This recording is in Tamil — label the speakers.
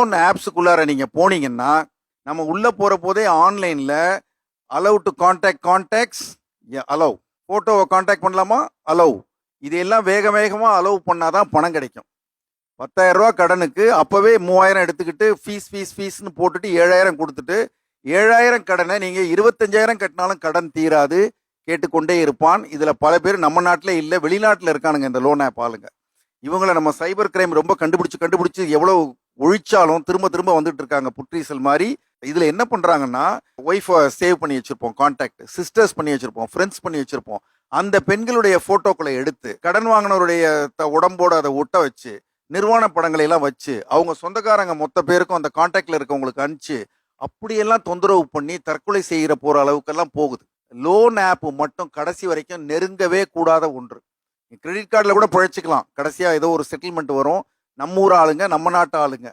Speaker 1: லோன் ஆப்ஸுக்குள்ளார நீங்க போனீங்கன்னா, நம்ம உள்ள போற போதே ஆன்லைன்ல அலோவ் டு கான்டாக்ட்ஸ் அலோவ். ஃபோட்டோவ கான்டாக்ட் பண்ணலாமா? அலோவ். இதெல்லாம் வேக வேகமா அலோவ் பண்ணாதான் பணம் கிடைக்கும். ரூ. 10,000 கடனுக்கு அப்பவே 3000 எடுத்துக்கிட்டு ஃபீஸ்ன்னு போட்டுட்டு 7,000 கொடுத்துட்டு 7,000 கடனை நீங்க 25,000 கட்டினாலும் கடன் தீராது. கேட்டுக்கொண்டே இருப்பான். இதுல பல பேர் நம்ம நாட்டிலே இல்ல, வெளிநாட்டுல இருக்கானுங்க இந்த லோன் ஆப் ஆளுங்க. இவங்கள நம்ம சைபர் கிரைம் ரொம்ப கண்டுபிடிச்சு எவ்வளவு ஒழிச்சாலும் திரும்ப திரும்ப வந்துட்டு இருக்காங்க புற்றீசல் மாதிரி. இதுல என்ன பண்றாங்கன்னா, ஒய்ஃபை சேவ் பண்ணி வச்சிருப்போம், கான்டாக்ட் சிஸ்டர்ஸ் பண்ணி வச்சிருப்போம், ஃப்ரெண்ட்ஸ் பண்ணி வச்சிருப்போம். அந்த பெண்களுடைய போட்டோக்களை எடுத்து கடன் வாங்கினவருடைய உடம்போட அதை ஒட்ட வச்சு நிர்வாண படங்களை எல்லாம் வச்சு அவங்க சொந்தக்காரங்க மொத்த பேருக்கும் அந்த கான்டாக்ட்ல இருக்கவங்களுக்கு அனுப்பிச்சு அப்படியெல்லாம் தொந்தரவு பண்ணி தற்கொலை செய்கிற போற அளவுக்கெல்லாம் போகுது. லோன் ஆப் மட்டும் கடைசி வரைக்கும் நெருங்கவே கூடாத ஒன்று. கிரெடிட் கார்டில் கூட பிழைச்சிக்கலாம், கடைசியா ஏதோ ஒரு செட்டில்மெண்ட் வரும். நம்ம ஊர் ஆளுங்க, நம்ம நாட்டு ஆளுங்க.